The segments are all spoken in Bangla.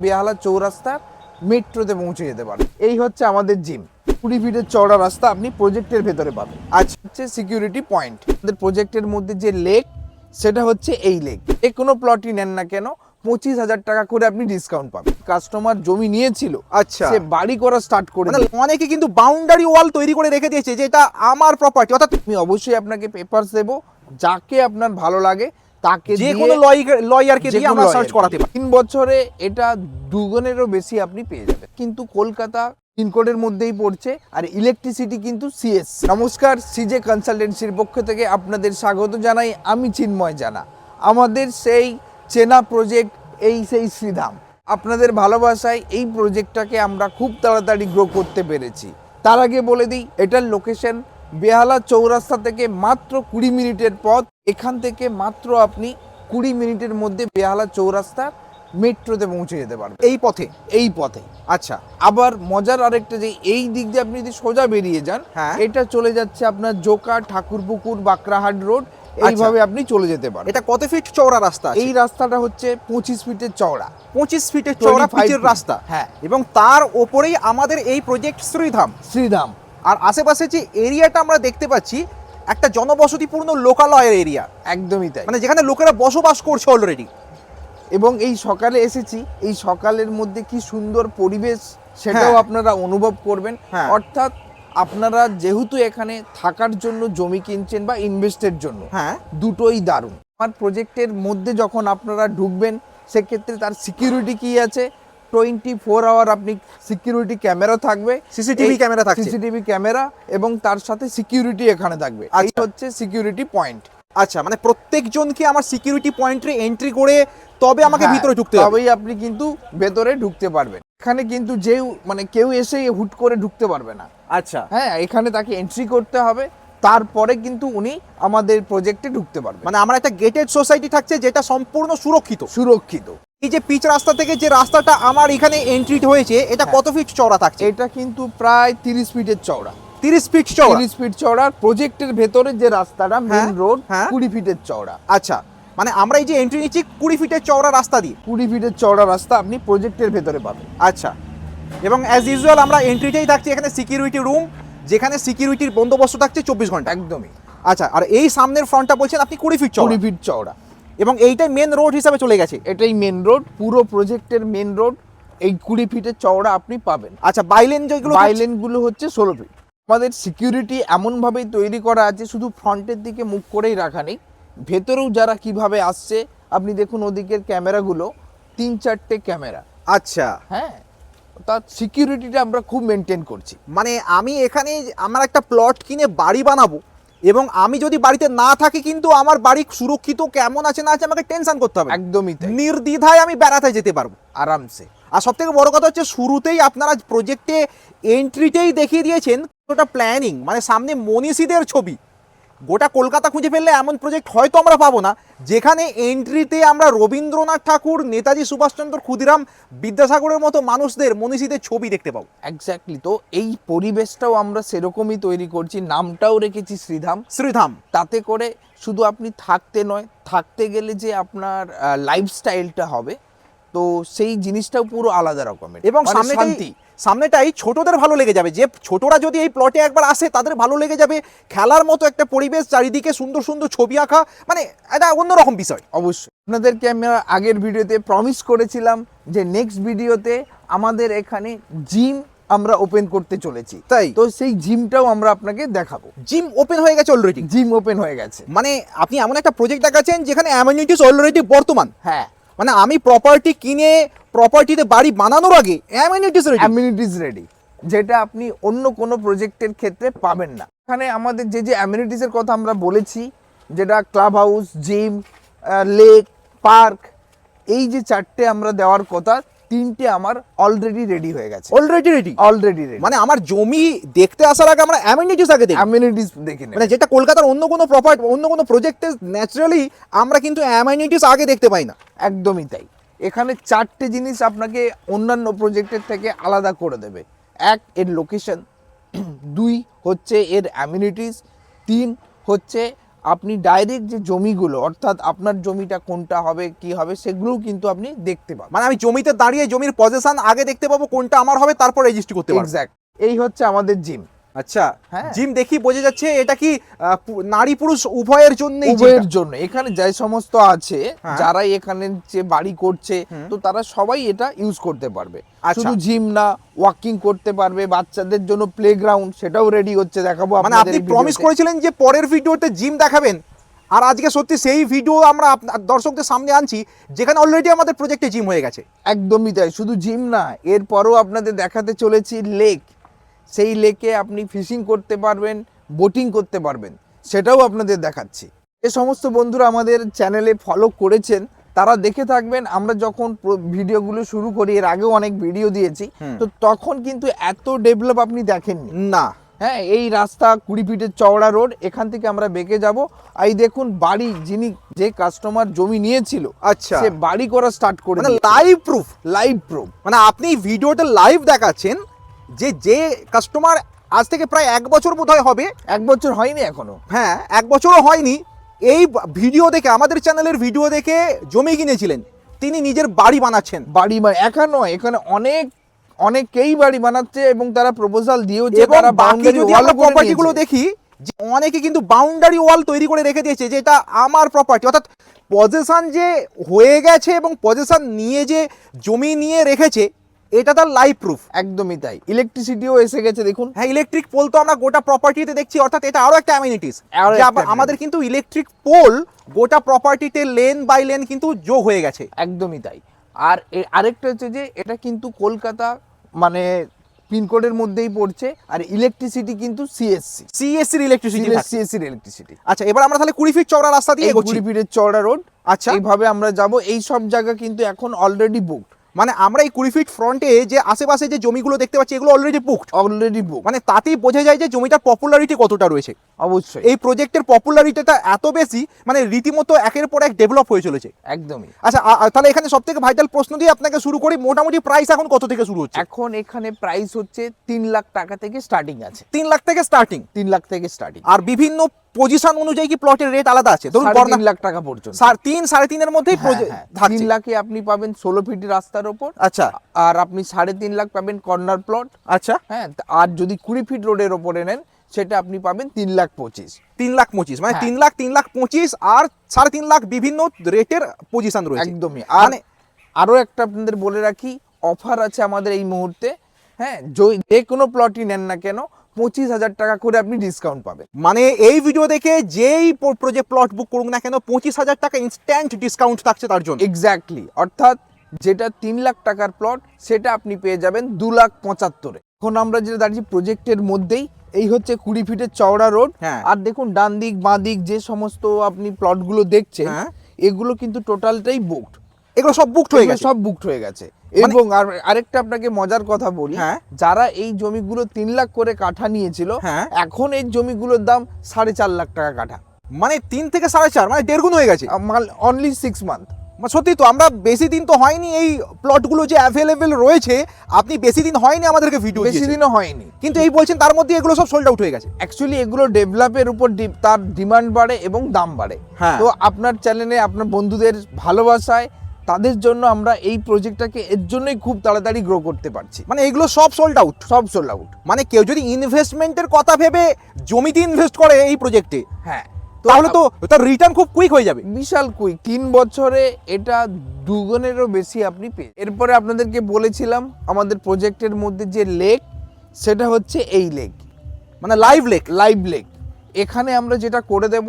বেহালা চৌরাস্তা মেট্রোতে পৌঁছে যেতে পারেন। এই হচ্ছে আমাদের জিম। 20 ফিটের চওড়া রাস্তা আপনি প্রজেক্টের ভেতরে পাবেন। আচ্ছা, হচ্ছে সিকিউরিটি পয়েন্ট। আমাদের প্রজেক্টের মধ্যে যে লেক, সেটা হচ্ছে এই লেক। কোনো প্লটই নেন না কেন, 25,000 টাকা করে আপনি ডিসকাউন্ট পাবেন। কাস্টমার জমি নিয়েছিল, আচ্ছা, সে বাড়ি করা স্টার্ট করে মানে অনেকে কিন্তু বাউন্ডারি ওয়াল তৈরি করে রেখে দিয়েছে যে এটা আমার প্রপার্টি। অর্থাৎ আমি অবশ্যই আপনাকে পেপারস দেবো, যাকে আপনার ভালো লাগে তাকে যে কোনো লয়ারকে দিয়ে আমরা সার্চ করাতে পারি। 3 বছরে এটা দুগুণেরও বেশি আপনি পেয়ে যাবেন। কিন্তু কলকাতা পিনকোডের মধ্যেই পড়ছে, আর ইলেকট্রিসিটি কিন্তু সিএস। নমস্কার, সিজে কনসালটেন্সির পক্ষ থেকে আপনাদের স্বাগত জানাই। আমি চিন্ময় জানা। আমাদের সেই চেনা প্রজেক্ট, সেই শ্রীধাম। আপনাদের ভালোবাসায় এই প্রজেক্টটাকে আমরা খুব তাড়াতাড়ি গ্রো করতে পেরেছি। তার আগে বলে দিই, এটার লোকেশন বেহালা চৌরাস্তা থেকে মাত্র 20 মিনিটের পথ। এখান থেকে মাত্র আপনি 20 মিনিটের মধ্যে বেহালা চৌরাস্তা মেট্রোতে পৌঁছে যেতে পারবেন। এই পথে আচ্ছা, আবার মজার আরেকটা যে এই দিক দিয়ে আপনি যদি সোজা বেরিয়ে যান, হ্যাঁ, এটা চলে যাচ্ছে আপনার জোকা, ঠাকুরপুকুর, বাকরাহাট রোড। এইভাবে আপনি চলে যেতে পারেন। এটা কত ফিট চওড়া রাস্তা? এই রাস্তাটা হচ্ছে 25 ফিটের চওড়া। 25 ফিটের চওড়া পিচের রাস্তা। হ্যাঁ, এবং তার ওপরেই আমাদের এই প্রজেক্ট শ্রীধাম। আর আশেপাশে যে এরিয়াটা আমরা দেখতে পাচ্ছি, একটা জনবসতিপূর্ণ লোকালয়ের এরিয়া। একদমই তাই। মানে যেখানে লোকেরা বসবাস করছে অলরেডি। এবং এই সকালে এসেছি, এই সকালের মধ্যে কি সুন্দর পরিবেশ সেটাও আপনারা অনুভব করবেন। অর্থাৎ আপনারা যেহেতু এখানে থাকার জন্য জমি কিনছেন বা ইনভেস্টের জন্য, দুটোই দারুণ। আমার প্রজেক্টের মধ্যে যখন আপনারা ঢুকবেন, সেক্ষেত্রে তার সিকিউরিটি কি আছে, 24 আওয়ার আপনি সিকিউরিটি ক্যামেরা থাকবে, সিসিটিভি ক্যামেরা, এবং তার সাথে সিকিউরিটি এখানে থাকবে। এই হচ্ছে সিকিউরিটি পয়েন্ট। আচ্ছা, মানে প্রত্যেকজনকে আমার সিকিউরিটি পয়েন্টে এন্ট্রি করে তবে আমাকে ভিতরে ঢুকতে হবে, তবেই আপনি কিন্তু ভেতরে ঢুকতে পারবেন। এখানে কিন্তু কেউ এসে হুট করে ঢুকতে পারবে না। আচ্ছা, হ্যাঁ, এখানে তাকে এন্ট্রি করতে হবে, তারপরে কিন্তু উনি আমাদের প্রজেক্টে ঢুকতে পারবেন। মানে আমার একটা গেটেড সোসাইটি থাকছে যেটা সম্পূর্ণ সুরক্ষিত। এই যে পিচ রাস্তা থেকে যে রাস্তাটা আমার এখানে এন্ট্রি হয়েছে, এটা কত ফিট চওড়া থাকছে? এটা কিন্তু প্রায় 30 ফিটের চওড়া। 30 ফিট চওড়া? 30 ফিট চওড়া। প্রজেক্টের ভেতরে যে রাস্তাটা, মেইন রোড, 20 ফিটের চওড়া। আচ্ছা, মানে আমরা এই যে এন্ট্রি নিচ্ছি 20 ফিটের চওড়া রাস্তা দিয়ে। 20 ফিটের চওড়া রাস্তা আপনি প্রজেক্টের ভেতরে পাবেন। আচ্ছা, এবং অ্যাজ ইউজুয়াল আমরা এন্ট্রিতেই থাকছি এখানে সিকিউরিটি রুম, যেখানে সিকিউরিটির বন্দোবস্ত থাকছে 24 ঘন্টা। একদমই। আচ্ছা, আর এই সামনের ফ্রন্টটা বলছেন আপনি 20 ফিট চওড়া? 20 ফিট চওড়া। এবং এইটাই মেন রোড হিসাবে চলে গেছে? এটাই মেন রোড, পুরো প্রজেক্টের মেন রোড। এই 20 ফিটের চওড়া আপনি পাবেন। আচ্ছা, বাইলেনগুলো হচ্ছে 16 ফিট। আমাদের সিকিউরিটি এমনভাবেই তৈরি করা আছে, শুধু ফ্রন্টের দিকে মুখ করেই রাখা নেই, ভেতরেও যারা কিভাবে আসছে আপনি দেখুন, ওদিকের ক্যামেরাগুলো 3-4টে ক্যামেরা। আচ্ছা, হ্যাঁ, তার সিকিউরিটিটা আমরা খুব মেনটেন করছি। মানে আমি এখানে আমার একটা প্লট কিনে বাড়ি বানাবো, এবং আমি যদি বাড়িতে না থাকি কিন্তু আমার বাড়ি সুরক্ষিত কেমন আছে না আছে আমাকে টেনশন করতে হবে। একদমই তাই। নির্দ্বিধায় আমি বেড়াতে যেতে পারবো আরামসে। আর সব থেকে বড় কথা হচ্ছে, শুরুতেই আপনারা প্রজেক্টে এন্ট্রিতেই দেখিয়ে দিয়েছেন ওটা প্ল্যানিং, মানে সামনে মনীষীদের ছবি। গোটা কলকাতা খুঁজে ফেললে এমন প্রজেক্ট হয়তো আমরা পাবো না যেখানে এন্ট্রিতে আমরা রবীন্দ্রনাথ ঠাকুর, নেতাজি সুভাষচন্দ্র, ক্ষুদিরাম, বিদ্যাসাগরের মতো মানুষদের, মনীষীদের ছবি দেখতে পাবো। এক্স্যাক্টলি। তো এই পরিবেশটাও আমরা সেরকমই তৈরি করছি, নামটাও রেখেছি শ্রীধাম। তাতে করে শুধু আপনি থাকতে নয়, থাকতে গেলে যে আপনার লাইফস্টাইলটা হবে, তো সেই জিনিসটাও পুরো আলাদা রকমের। এবং সামনেটাই ছোটদের ভালো লেগে যাবে, যে ছোটরা যদি এই প্লটে একবার আসে তাদের ভালো লেগে যাবে। খেলার মতো একটা পরিবেশ, চারিদিকে সুন্দর সুন্দর ছবি আঁকা, মানে এটা অন্যরকম বিষয়। অবশ্যই আপনাদেরকে আমি আগের ভিডিওতে প্রমিস করেছিলাম যে নেক্সট ভিডিওতে আমাদের এখানে জিম আমরা ওপেন করতে চলেছি, তাই তো সেই জিমটাও আমরা আপনাকে দেখাবো। জিম ওপেন হয়ে গেছে অলরেডি? জিম ওপেন হয়ে গেছে। মানে আপনি এমন একটা প্রজেক্ট দেখাচ্ছেন যেখানে অ্যামিনিটিস অলরেডি বর্তমান। হ্যাঁ, মানে আমি প্রপার্টি কিনে প্রপার্টিতে বাড়ি বানানোর আগে অ্যামিনিটিস রেডি, যেটা আপনি অন্য কোনো প্রজেক্টের ক্ষেত্রে পাবেন না। এখানে আমাদের যে অ্যামিনিটিসের কথা আমরা বলেছি, যেটা club house, gym, lake, park, এই যে 4টে আমরা দেওয়ার কথা, 3টে আমার অলরেডি রেডি হয়ে গেছে। Already ready? মানে আমার জমি দেখতে আসার আগে আমরা অ্যামিনিটিস আগে দেখি। অ্যামিনিটিস দেখে নেব। মানে যেটা কলকাতার অন্য কোনো প্রপার্টি, অন্য কোনো প্রজেক্টে ন্যাচারালি আমরা কিন্তু অ্যামিনিটিস আগে দেখতে পাই না। একদমই তাই। এখানে 4টে জিনিস আপনাকে অন্যান্য প্রজেক্টের থেকে আলাদা করে দেবে। 1, এর লোকেশন, 2 হচ্ছে এর অ্যামিনিটিস, 3 হচ্ছে আপনি ডাইরেক্ট যে জমিগুলো অর্থাৎ আপনার জমিটা কোনটা হবে কি হবে সেগুলোও কিন্তু আপনি দেখতে পাবেন। মানে আমি জমিতে দাঁড়িয়ে জমির পজিশন আগে দেখতে পাবো কোনটা আমার হবে, তারপর রেজিস্ট্রি করতে পারবো। এক্স্যাক্ট, এই হচ্ছে আমাদের জিম। আচ্ছা, হ্যাঁ। জিম দেখি বোঝা যাচ্ছে এটা কি নারী পুরুষ উভয়ের জন্য? উভয়ের জন্য এখানে যে সমস্ত আছে হ্যাঁ। যারা এখানে যে বাড়ি করছে তো তারা সবাই এটা ইউজ করতে পারবে। আচ্ছা। শুধু জিম না, ওয়াকিং করতে পারবে, বাচ্চাদের জন্য প্লেগ্রাউন্ড সেটাও রেডি হচ্ছে, দেখাবো মানে আপনি প্রমিস করেছিলেন যে পরের ভিডিওতে জিম দেখাবেন, আর আজকে সত্যি সেই ভিডিও আমরা দর্শকদের সামনে আনছি যেখানে অলরেডি আমাদের প্রজেক্টে জিম হয়ে গেছে। একদমই তাই, শুধু জিম না, এরপরও আপনাদের দেখাতে চলেছি লেক। সেই লেকে আপনি ফিশিং করতে পারবেন, বোটিং করতে পারবেন, সেটাও আপনাদের দেখাচ্ছি। যে সমস্ত বন্ধুরা আমাদের চ্যানেলে ফলো করেছেন তারা দেখে থাকবেন, আমরা যখন ভিডিওগুলো শুরু করি, এর আগেও অনেক ভিডিও দিয়েছি, তো তখন কিন্তু এত ডেভেলপ আপনি দেখেননি না। হ্যাঁ, এই রাস্তা 20 ফিটের চওড়া রোড, এখান থেকে আমরা বেঁকে যাব। এই দেখুন বাড়ি, যিনি যে কাস্টমার জমি নিয়েছিল, আচ্ছা, সে বাড়ি করা স্টার্ট করে মানে লাইভ প্রুফ। লাইভ প্রুফ, মানে আপনি ভিডিওতে লাইভ দেখাচ্ছেন যে কাস্টমার আজ থেকে প্রায় 1 বছর বোধহয় হবে। 1 বছর হয়নি এখনো। হ্যাঁ, 1 বছরও হয়নি। এই ভিডিও দেখে, আমাদের চ্যানেলের ভিডিও দেখে জমি কিনেছিলেন, তিনি নিজের বাড়ি বানাচ্ছেন। বাড়ি মানে একা নয়, এখানে অনেকেই বাড়ি বানাচ্ছে এবং তারা প্রপোজাল দিয়েও যে এবং তারা বাকি বাউন্ডারি যদি ওয়াল আমরা প্রপার্টিগুলো দেখি, যে অনেকে কিন্তু বাউন্ডারি ওয়াল তৈরি করে রেখে দিয়েছে যে এটা আমার প্রপার্টি, অর্থাৎ পজেশন যে হয়ে গেছে এবং পজেশন নিয়ে যে জমি নিয়ে রেখেছে, এটা তার লাইভ প্রুফ। একদমই তাই, ইলেকট্রিসিটিও এসে গেছে দেখুন। হ্যাঁ, ইলেকট্রিক পোল তো আমরা গোটা প্রপার্টিতে দেখছি, অর্থাৎ এটা আরো একটা অ্যামিনিটিস। আমাদের কিন্তু ইলেকট্রিক পোল গোটা প্রপার্টিতে লেন বাই লেন কিন্তু যোগ হয়ে গেছে। একদমই তাই। আর আরেকটা হচ্ছে যে এটা কিন্তু কলকাতা মানে পিনকোডের মধ্যেই পড়ছে, আর ইলেকট্রিসিটি কিন্তু সিএসসি ইলেকট্রিসিটি। ইলেকট্রিসিটি। আচ্ছা, এবার আমরা তাহলে 20 ফিট চওড়া রাস্তা দিয়ে এগোচ্ছি। 20 ফিটের চওড়া রোড। আচ্ছা, এইভাবে আমরা যাব। এই সব জায়গা কিন্তু এখন অলরেডি বুকড। মানে আমরা এই 20 ফিট ফ্রন্টে যে আশেপাশে যে জমিগুলো দেখতে পাচ্ছি, এগুলো অলরেডি বুকড। বুক, মানে তাতেই বোঝা যায় যে জমিটার পপুলারিটি কতটা রয়েছে। অবশ্যই এই প্রজেক্টের পপুলারিটিটা এত বেশি, মানে রীতিমতো একের পর এক ডেভেলপ হয়ে চলেছে। একদমই। আচ্ছা, তাহলে এখানে সবথেকে ভাইটাল প্রশ্ন দিয়ে আপনাকে শুরু করি, মোটামুটি প্রাইস এখন কত থেকে শুরু হচ্ছে? এখন এখানে প্রাইস হচ্ছে 3 লাখ টাকা থেকে স্টার্টিং আছে। 3 লাখ থেকে স্টার্টিং। 3 লাখ থেকে স্টার্টিং। আর বিভিন্ন পজিশন অনুযায়ী কি প্লটের রেট আলাদা আছে? ধরুন 3 লাখ টাকা পর্যন্ত। 3.5 এর মধ্যেই 3 লাখে আপনি পাবেন 16 ফিট রাস্তার ওপর। আচ্ছা, আর আপনি 3.5 লাখ পাবেন কর্নার প্লট। আচ্ছা, হ্যাঁ, আর যদি 20 ফিট রোডের ওপরে নেন সেটা আপনি পাবেন 3,25,000। 3,25,000 মানে 3 লাখ 3,25,000 আর 3.5 লাখ বিভিন্ন রেটের পজিশন রয়েছে। একদমই। আর আরো একটা আপনাদের বলে রাখি, অফার আছে আমাদের এই মুহূর্তে। হ্যাঁ, যে কোনো প্লটই নেন না কেন 25,000 টাকা করে আপনি ডিসকাউন্ট পাবেন। মানে এই ভিডিও দেখে যেই প্রজেক্ট প্লট বুক করুন না কেন 25,000 টাকা ইনস্ট্যান্ট ডিসকাউন্ট থাকছে তার জন্য। এক্স্যাক্টলি, অর্থাৎ যেটা 3 লাখ টাকার প্লট সেটা আপনি পেয়ে যাবেন 2,75,000-এ। এখন আমরা যেটা দাঁড়িয়েছি প্রজেক্টের মধ্যেই, এই হচ্ছে 20 ফিটের চওড়া রোড। হ্যাঁ। আর দেখুন ডান দিক বাঁ দিক যে সমস্ত আপনি প্লটগুলো দেখছেন, হ্যাঁ। এগুলো কিন্তু টোটালটাই বুকড। এগুলো সব বুকড হয়ে গেছে। সব বুকড হয়ে গেছে। এবং আরেকটা আপনাকে মজার কথা বলি, হ্যাঁ। যারা এই জমিগুলো 3 লাখ করে কাঠা নিয়েছিল, হ্যাঁ। এখন এই জমিগুলোর দাম 4.5 লাখ টাকা কাঠা। মানে 3 থেকে 4.5, মানে 1.5 গুণ হয়ে গেছে। Only 6 month. সত্যি তো, আমরা বেশি দিন তো হয়নি এই প্লটগুলো যে অ্যাভেলেবেল রয়েছে, আপনি বেশি দিন হয়নি আমাদেরকে ভিডিও বেশি দিয়েছেন। দিনও হয়নি, কিন্তু এই বলছেন তার মধ্যে এগুলো সব সোল্ড আউট হয়ে গেছে। অ্যাকচুয়ালি এগুলো ডেভেলপের উপর তার ডিমান্ড বাড়ে এবং দাম বাড়ে। হ্যাঁ। তো আপনার চ্যানেলে আপনার বন্ধুদের ভালোবাসায় তাদের জন্য আমরা এই প্রজেক্টটাকে এর জন্যই খুব তাড়াতাড়ি গ্রো করতে পারছি। মানে এগুলো সব সোল্ড আউট। সব সোল্ড আউট। মানে কেউ যদি ইনভেস্টমেন্টের কথা ভেবে জমিতে ইনভেস্ট করে এই প্রজেক্টে, হ্যাঁ, তাহলে তো তার রিটার্ন খুব কুইক হয়ে যাবে। বিশাল কুইক। 3 বছরে এটা 2 গুণেরও বেশি আপনি পেয়ে। এরপরে আপনাদেরকে বলেছিলাম আমাদের প্রজেক্টের মধ্যে যে লেক, সেটা হচ্ছে এই লেক, মানে লাইভ লেক। এখানে আমরা যেটা করে দেব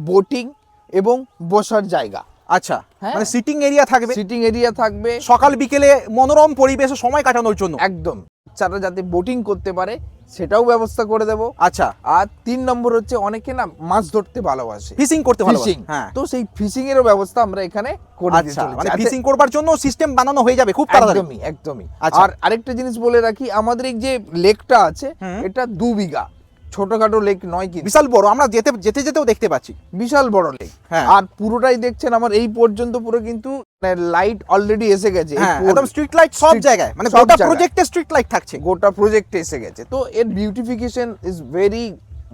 বোটিং এবং বসার জায়গা। আচ্ছা, হ্যাঁ। মানে সিটিং এরিয়া থাকবে, সিটিং এরিয়া থাকবে, সকাল বিকেলে মনোরম পরিবেশে সময় কাটানোর জন্য। একদম। যারা যাতে বোটিং করতে পারে সেটাও ব্যবস্থা করে দেব। আচ্ছা, আর 3 নম্বর হচ্ছে অনেকে না মাছ ধরতে ভালোবাসে, ফিশিং করতে ভালোবাসে। ফিশিং। হ্যাঁ, তো সেই ফিশিং এরও ব্যবস্থা আমরা এখানে করে দিতে আচ্ছা, চলেছি। মানে ফিশিং করবার জন্য সিস্টেম বানানো হয়ে যাবে খুব তাড়াতাড়ি। একদমই। আচ্ছা। আর আরেকটা জিনিস বলে রাখি, আমাদের এই যে লেকটা আছে এটা 2 বিঘা, ছোটখাটো লেক নয়, কিন্তু বিশাল বড়। আমরা যেতেও দেখতে পাচ্ছি বিশাল বড় লেক। হ্যাঁ। আর পুরোটাই দেখছেন আমার এই পর্যন্ত পুরো কিন্তু লাইট অলরেডি এসে গেছে। হ্যাঁ, একদম স্ট্রিট লাইট সব জায়গায়, মানে গোটা প্রজেক্টে স্ট্রিট লাইট থাকছে। গোটা প্রজেক্টে এসে গেছে। তো এর beautification is very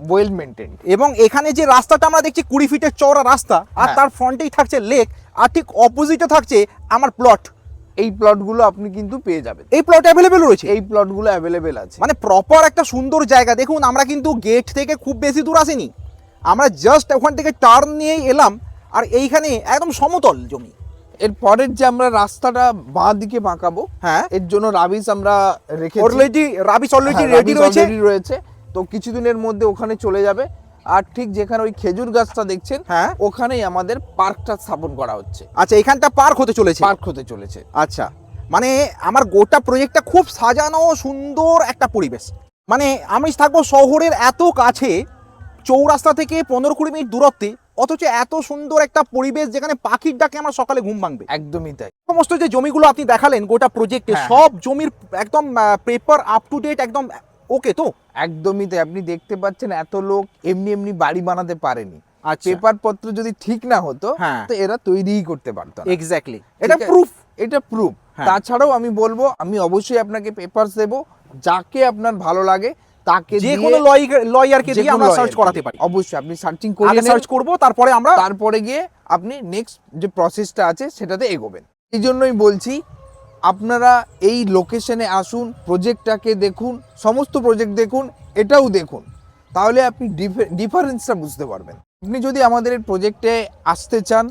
well maintain. এবং এখানে যে রাস্তাটা আমরা দেখছি 20 ফিটের চওড়া রাস্তা, আর হ্যাঁ। তার ফ্রন্টেই থাকছে লেক, আর ঠিক অপোজিটে থাকছে আমার প্লট। এই প্লটগুলো আপনি কিন্তু পেয়ে যাবেন, এই প্লট অ্যাভেলেবেল রয়েছে, এই প্লটগুলো অ্যাভেলেবেল আছে। মানে প্রপার একটা সুন্দর জায়গা। দেখুন আমরা কিন্তু গেট থেকে খুব বেশি দূর আসিনি, আমরা জাস্ট ওখান থেকে টার্ন নিয়েই এলাম, আর এইখানে একদম সমতল জমি। এর পরের যে আমরা রাস্তাটা বাঁ দিকে বাঁকাবো, হ্যাঁ, এর জন্য রাবিস আমরা রেখেছি, অলরেডি রাবিশ অলরেডি হ্যাঁ, রেডি রাবিস রয়েছে। already রয়েছে। তো কিছুদিনের মধ্যে ওখানে চলে যাবে। আর ঠিক যেখানে ওই খেজুর গাছটা দেখছেন, হ্যাঁ, ওখানেই আমাদের পার্কটা স্থাপন করা হচ্ছে, আচ্ছা এখানটা পার্ক হতে চলেছে। পার্ক হতে চলেছে। আচ্ছা, মানে আমার গোটা প্রজেক্টটা খুব সাজানো সুন্দর একটা পরিবেশ। মানে আমি থাকবো শহরের এত কাছে, চৌরাস্তা থেকে 15-20 মিনিট দূরত্বে, অথচ এত সুন্দর একটা পরিবেশ যেখানে পাখির ডাকে আমার সকালে ঘুম ভাঙবে। একদমই তাই। সমস্ত যে জমিগুলো আপনি দেখালেন গোটা প্রজেক্টে, হ্যাঁ। সব জমির একদম পেপার আপ টু ডেট, একদম ওকে তো? একদমই তাই। আপনি দেখতে পাচ্ছেন এত লোক এমনি এমনি বাড়ি বানাতে পারেনি। আচ্ছা, পেপার পত্র যদি ঠিক না হতো, হ্যাঁ। তো এরা তৈরিই করতে পারতো না। এক্স্যাক্টলি, এটা ঠিক আছে? প্রুফ। এটা প্রুফ। হ্যাঁ। তাছাড়াও আমি বলবো, আমি অবশ্যই আপনাকে পেপারস দেবো, যাকে আপনার ভালো লাগে তাকে যে দিয়ে, কোনো লয়ারকে যে দিয়ে কোনো আমরা lawyer সার্চ কে করাতে দিয়ে। পারি। অবশ্যই আপনি সার্চিং করে আগে সার্চ করব, তারপরে আমরা তারপরে গিয়ে আপনি নেক্সট যে প্রসেসটা আছে সেটাতে এগোবেন। এই জন্যই বলছি, আপনারা এই লোকেশনে আসুন, প্রজেক্টটাকে দেখুন, সমস্ত প্রজেক্ট দেখুন, এটাও দেখুন, তাহলে আপনি ডিফারেন্সটা বুঝতে পারবেন। আপনি যদি আমাদের এই প্রজেক্টে আসতে চান,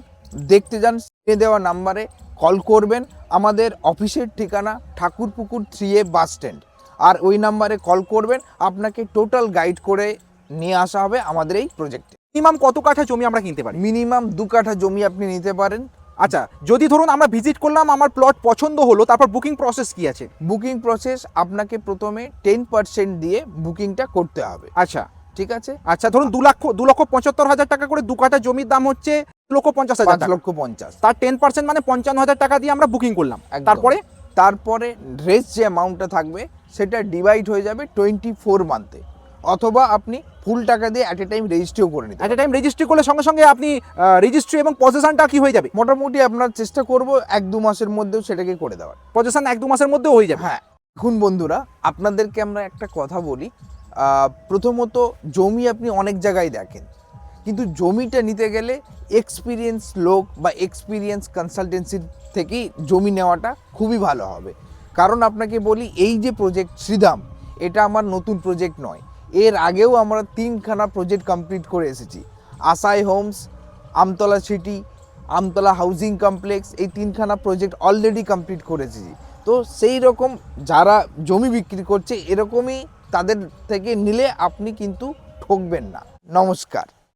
দেখতে চান, স্ক্রিনে দেওয়া নাম্বারে কল করবেন। আমাদের অফিসের ঠিকানা ঠাকুরপুকুর 3A বাস স্ট্যান্ড, আর ওই নাম্বারে কল করবেন, আপনাকে টোটাল গাইড করে নিয়ে আসা হবে আমাদের এই প্রজেক্টে। মিনিমাম কত কাঠা জমি আমরা কিনতে পারি? মিনিমাম 2 কাঠা জমি আপনি নিতে পারেন। আচ্ছা, যদি ধরুন আমরা ভিজিট করলাম, আমার প্লট পছন্দ হলো, তারপর বুকিং প্রসেস কি আছে? বুকিং প্রসেস আপনাকে প্রথমে 10% দিয়ে বুকিংটা করতে হবে। আচ্ছা, ঠিক আছে? আচ্ছা ধরুন 2,75,000 টাকা করে 2 কাঠা জমির দাম হচ্ছে 2,50,000 টাকা। 5,50,000। তার 10% মানে 55,000 টাকা দিয়ে আমরা বুকিং করলাম। একদম। তারপরে রেস্ট যে অ্যামাউন্টটা থাকবে সেটা ডিভাইড হয়ে যাবে 24 মান্থে, অথবা আপনি ফুল টাকা দিয়ে অ্যাট এ টাইম রেজিস্ট্রিও করে নিতে অ্যাট এ পারেন। টাইম রেজিস্ট্রি করলে সঙ্গে সঙ্গে আপনি রেজিস্ট্রি এবং পজেশনটা কি হয়ে যাবে? মোটামুটি আপনার চেষ্টা করব 1-2 মাসের মধ্যেও সেটাকে করে দেওয়ার। পজেশন 1-2 মাসের মধ্যে হয়ে যাবে। হ্যাঁ। এখন বন্ধুরা, আপনাদেরকে আমরা একটা কথা বলি, প্রথমত জমি আপনি অনেক জায়গায় দেখেন, কিন্তু জমিটা নিতে গেলে এক্সপিরিয়েন্স লোক বা এক্সপিরিয়েন্স কনসালটেন্সির থেকেই জমি নেওয়াটা খুবই ভালো হবে। কারণ আপনাকে বলি, এই যে প্রজেক্ট শ্রীধাম, এটা আমার নতুন প্রজেক্ট নয়। এর আগেও আমরা 3খানা প্রজেক্ট কমপ্লিট করে এসেছি। আসাই homes, Amtala city, Amtala housing complex, এই 3খানা প্রজেক্ট অলরেডি কমপ্লিট করে এসেছি। তো সেই রকম যারা জমি বিক্রি করছে, এরকমই তাদের থেকে নিলে আপনি কিন্তু ঠকবেন না। নমস্কার।